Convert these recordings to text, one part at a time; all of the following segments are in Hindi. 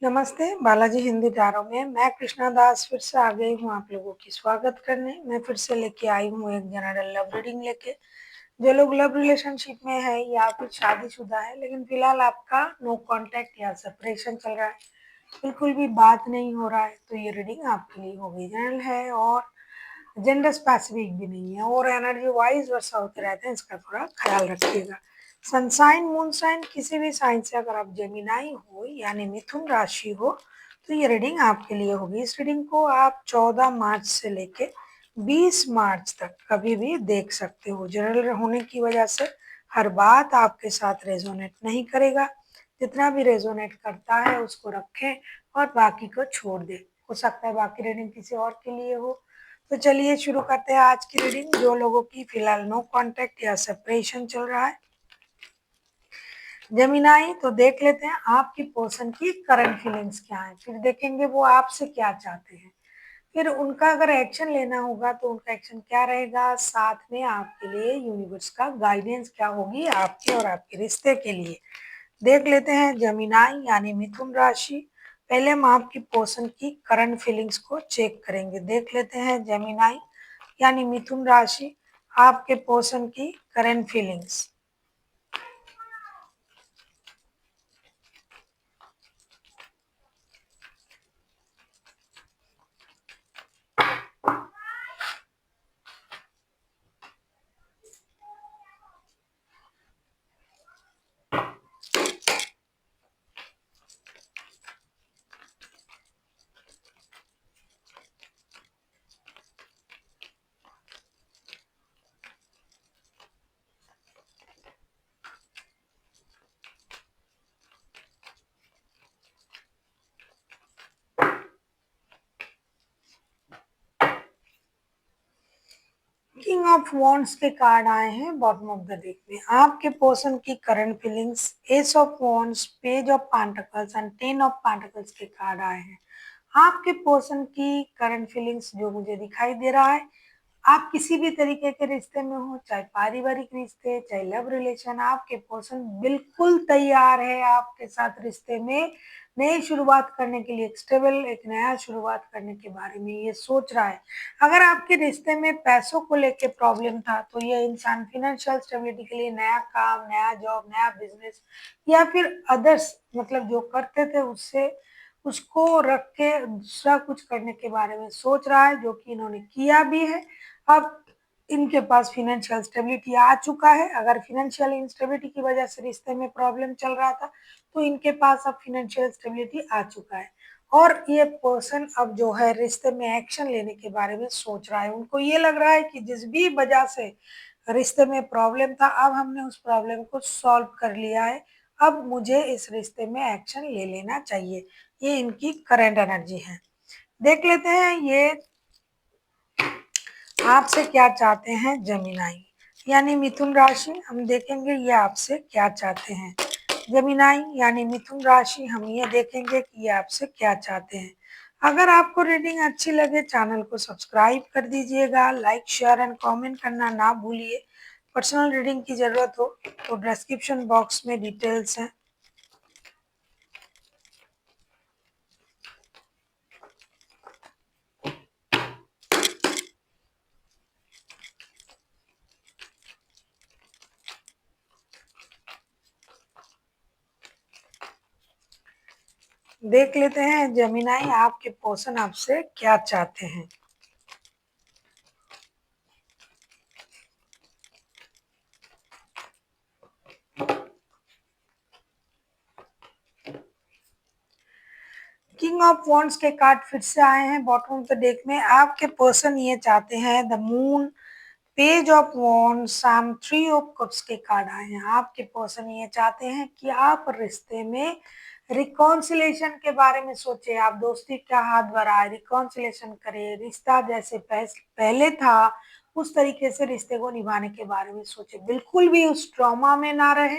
नमस्ते, बालाजी हिंदी टारो में मैं कृष्णा दास फिर से आ गई हूँ आप लोगों की स्वागत करने। मैं फिर से लेके आई हूँ एक जनरल लव रीडिंग लेके। जो लोग लव रिलेशनशिप में है या फिर शादीशुदा है लेकिन फिलहाल आपका नो कांटेक्ट या सेपरेशन चल रहा है, बिल्कुल भी बात नहीं हो रहा है, तो ये रीडिंग आपके लिए होगी। जनरल है और जेंडर स्पेसिफिक भी नहीं है और एनर्जी वाइज वर्षा होते रहते हैं, इसका थोड़ा ख्याल रखिएगा। सनसाइन मून साइन किसी भी साइन से अगर आप जेमिनाई हो यानी मिथुन राशि हो तो ये रीडिंग आपके लिए होगी। इस रीडिंग को आप 14 मार्च से लेके 20 मार्च तक कभी भी देख सकते हो। जनरल होने की वजह से हर बात आपके साथ रेजोनेट नहीं करेगा, जितना भी रेजोनेट करता है उसको रखें और बाकी को छोड़ दें। हो सकता है बाकी रीडिंग किसी और के लिए हो। तो चलिए शुरू करते हैं आज की रीडिंग। जो लोगों की फिलहाल नो कांटेक्ट या सेपरेशन चल रहा है जेमिनाई, तो देख लेते हैं आपकी पर्सन की करंट फीलिंग्स क्या है, फिर देखेंगे वो आपसे क्या चाहते हैं, फिर उनका अगर एक्शन लेना होगा तो उनका एक्शन क्या रहेगा, साथ में आपके लिए यूनिवर्स का गाइडेंस क्या होगी आपके और आपके रिश्ते के लिए। देख लेते हैं जेमिनाई यानी मिथुन राशि। पहले हम आपकी पर्सन की करंट फीलिंग्स को चेक करेंगे। देख लेते हैं जेमिनाई यानी मिथुन राशि, आपके पर्सन की current feelings. King of wands के कार्ड आए हैं बॉटम ऑफ द डेक में। आपके पर्सन की current feelings, S of wands, page of pentacles and 10 of pentacles के कार्ड आए हैं। आपके पर्सन की करंट फीलिंग्स जो मुझे दिखाई दे रहा है, आप किसी भी तरीके के रिश्ते में हो, चाहे पारिवारिक रिश्ते चाहे लव रिलेशन, आपके पर्सन बिल्कुल तैयार है आपके साथ रिश्ते में नई शुरुआत करने के लिए। एक स्टेबल एक नया शुरुआत करने के बारे में ये सोच रहा है। अगर आपके रिश्ते में पैसों को लेके प्रॉब्लम था तो ये इंसान फाइनेंशियल स्टेबिलिटी के लिए नया काम, नया जॉब, नया बिजनेस या फिर अदर्स मतलब जो करते थे उससे उसको रख के दूसरा कुछ करने के बारे में सोच रहा है, जो कि इन्होंने किया भी है। अब इनके पास फाइनेंशियल स्टेबिलिटी आ चुका है। अगर फाइनेंशियल इंस्टेबिलिटी की वजह से रिश्ते में प्रॉब्लम चल रहा था तो इनके पास अब फाइनेंशियल स्टेबिलिटी आ चुका है और ये पर्सन अब जो है रिश्ते में एक्शन लेने के बारे में सोच रहा है। उनको ये लग रहा है कि जिस भी वजह से रिश्ते में प्रॉब्लम था, अब हमने उस प्रॉब्लम को सॉल्व कर लिया है, अब मुझे इस रिश्ते में एक्शन ले लेना चाहिए। ये इनकी करंट एनर्जी है। देख लेते हैं ये आपसे क्या चाहते हैं जेमिनाई यानी मिथुन राशि। हम देखेंगे ये आपसे क्या चाहते हैं जेमिनाई यानी मिथुन राशि। हम ये देखेंगे कि ये आपसे क्या चाहते हैं। अगर आपको रीडिंग अच्छी लगे चैनल को सब्सक्राइब कर दीजिएगा, लाइक शेयर एंड कमेंट करना ना भूलिए। पर्सनल रीडिंग की जरूरत हो तो डिस्क्रिप्शन बॉक्स में डिटेल्स हैं। देख लेते हैं जेमिनाई आपके पर्सन आपसे क्या चाहते हैं। किंग ऑफ वॉन्ड्स के कार्ड फिर से आए हैं बॉटम ऑफ द डेक में। आपके पर्सन ये चाहते हैं the moon, page of wands, साम, थ्री ऑफ कप्स के कार्ड आए हैं। आपके पर्सन ये चाहते हैं कि आप रिश्ते में रिकॉन्सिलेशन के बारे में सोचे। आप दोस्ती का हाथ बढ़ाए, रिकॉन्सिलेशन करें, रिश्ता जैसे पहले था उस तरीके से रिश्ते को निभाने के बारे में सोचे। बिल्कुल भी उस ट्रॉमा में ना रहे।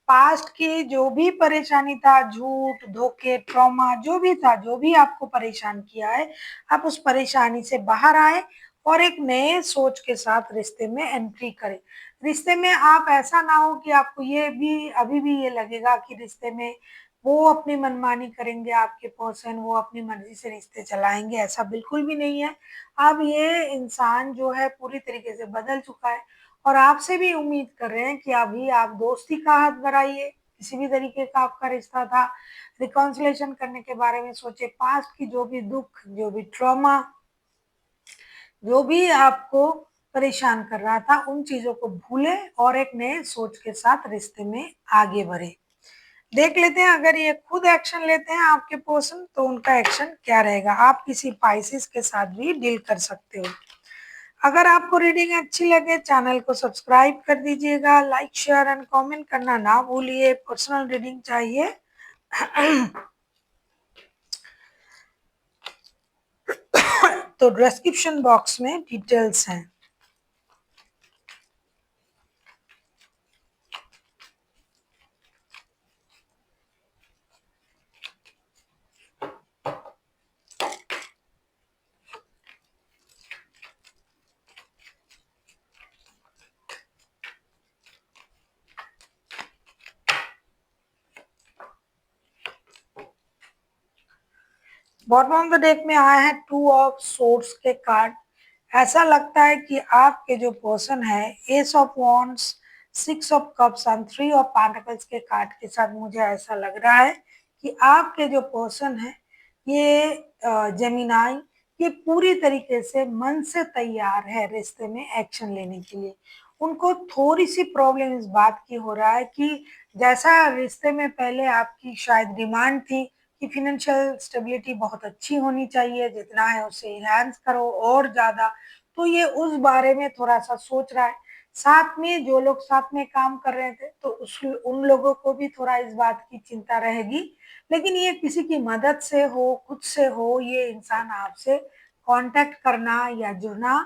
पास्ट की जो भी परेशानी था, झूठ, धोखे, ट्रॉमा जो भी था, जो भी आपको परेशान किया है, आप उस परेशानी से बाहर आए और एक नए सोच के साथ रिश्ते में एंट्री करें। रिश्ते में आप ऐसा ना हो कि आपको ये भी अभी भी ये लगेगा कि रिश्ते में वो अपनी मनमानी करेंगे आपके पर्सन, वो अपनी मर्जी से रिश्ते चलाएंगे, ऐसा बिल्कुल भी नहीं है। अब ये इंसान जो है पूरी तरीके से बदल चुका है और आपसे भी उम्मीद कर रहे हैं कि अभी आप दोस्ती का हाथ बढ़ाइए। किसी भी तरीके का आपका रिश्ता था, रिकॉन्सिलेशन करने के बारे में सोचे, पास्ट की जो भी दुख, जो भी ट्रॉमा, जो भी आपको परेशान कर रहा था, उन चीजों को भूले और एक नए सोच के साथ रिश्ते में आगे बढ़े। देख लेते हैं अगर ये खुद एक्शन लेते हैं आपके पर्सन तो उनका एक्शन क्या रहेगा। आप किसी पाइसिस के साथ भी डील कर सकते हो। अगर आपको रीडिंग अच्छी लगे चैनल को सब्सक्राइब कर दीजिएगा, लाइक शेयर एंड कमेंट करना ना भूलिए। पर्सनल रीडिंग चाहिए तो डिस्क्रिप्शन बॉक्स में डिटेल्स हैं। बॉटम ऑफ द डेक में आया है 2 ऑफ सोर्ड्स के कार्ड। ऐसा लगता है कि आपके जो पर्सन है S of wands, 6 of cups and 3 of pentacles के कार्ड के साथ मुझे ऐसा लग रहा है कि आपके जो पर्सन है ये जेमिनाई, ये पूरी तरीके से मन से तैयार है रिश्ते में एक्शन लेने के लिए। उनको थोड़ी सी प्रॉब्लम इस बात की हो रहा है कि जैसा रिश्ते में पहले आपकी शायद डिमांड थी कि फाइनेंशियल स्टेबिलिटी बहुत अच्छी होनी चाहिए, जितना है उसे इनहांस करो और ज्यादा, तो ये उस बारे में थोड़ा सा सोच रहा है। साथ में जो लोग साथ में काम कर रहे थे तो उन लोगों को भी थोड़ा इस बात की चिंता रहेगी। लेकिन ये किसी की मदद से हो, खुद से हो, ये इंसान आपसे कांटेक्ट करना या जुड़ना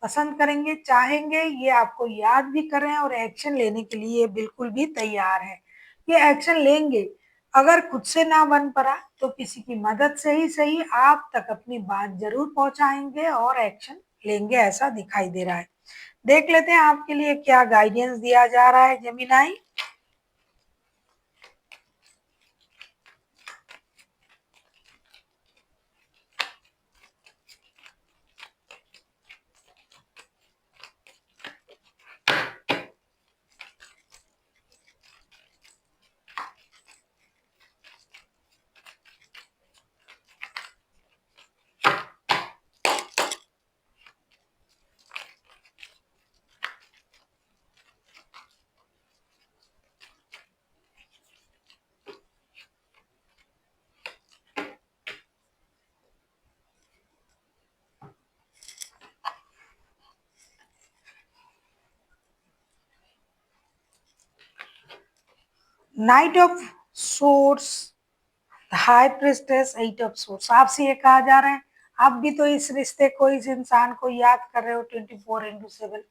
पसंद करेंगे, चाहेंगे। ये आपको याद भी कर रहे हैं और एक्शन लेने के लिए बिल्कुल भी तैयार है। ये एक्शन लेंगे। अगर खुद से ना बन पड़ा तो किसी की मदद से ही सही आप तक अपनी बात जरूर पहुंचाएंगे और एक्शन लेंगे, ऐसा दिखाई दे रहा है। देख लेते हैं आपके लिए क्या गाइडेंस दिया जा रहा है Gemini. Night of source, high priestess, 8 of source. आपसे ये कहा जा रहा है आप भी तो इस रिश्ते को, इस इंसान को याद कर रहे हो 24/7।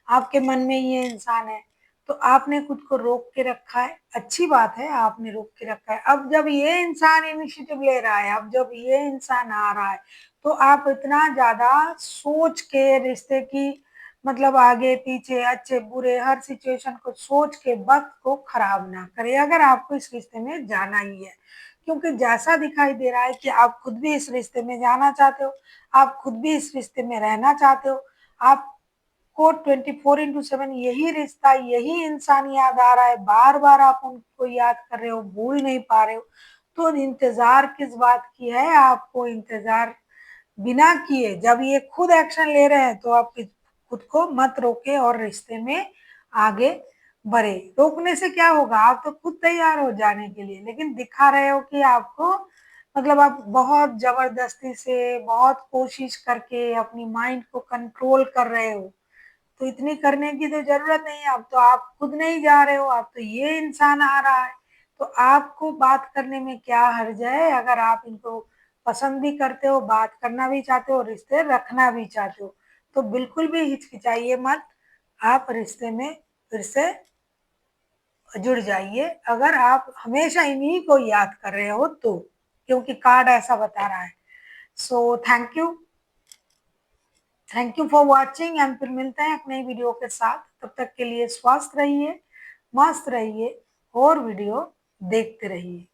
आपके मन में ये इंसान है तो आपने खुद को रोक के रखा है। अच्छी बात है, आपने रोक के रखा है। अब जब ये इंसान इनिशिएटिव ले रहा है, अब जब ये इंसान आ रहा है तो आप इतना ज्यादा सोच के रिश्ते की, मतलब आगे पीछे अच्छे बुरे हर सिचुएशन को सोच के वक्त को खराब ना करें अगर आपको इस रिश्ते में जाना ही है। क्योंकि जैसा दिखाई दे रहा है कि आप खुद भी इस रिश्ते में जाना चाहते हो, आप खुद भी इस रिश्ते में रहना चाहते हो। आप को 24/7 यही रिश्ता, यही इंसान याद आ रहा है, बार बार आप उनको याद कर रहे हो, भूल नहीं पा रहे हो। तो इंतजार किस बात की है, आपको इंतजार बिना किए जब ये खुद एक्शन ले रहे हैं तो आप खुद को मत रोके और रिश्ते में आगे बढ़े। रोकने से क्या होगा, आप तो खुद तैयार हो जाने के लिए, लेकिन दिखा रहे हो कि आपको, मतलब आप बहुत जबरदस्ती से, बहुत कोशिश करके अपनी माइंड को कंट्रोल कर रहे हो। तो इतनी करने की तो जरूरत नहीं है। अब तो आप खुद नहीं जा रहे हो, अब तो ये इंसान आ रहा है। तो आपको बात करने में क्या हर्ज है, अगर आप इनको पसंद भी करते हो, बात करना भी चाहते हो, रिश्ते रखना भी चाहते हो, तो बिल्कुल भी हिचकिचाइए मत। आप रिश्ते में फिर से जुड़ जाइए अगर आप हमेशा इन्हीं को याद कर रहे हो तो, क्योंकि कार्ड ऐसा बता रहा है। So thank you for watching and फिर मिलते हैं एक नई वीडियो के साथ। तब तक के लिए स्वस्थ रहिए, मस्त रहिए और वीडियो देखते रहिए।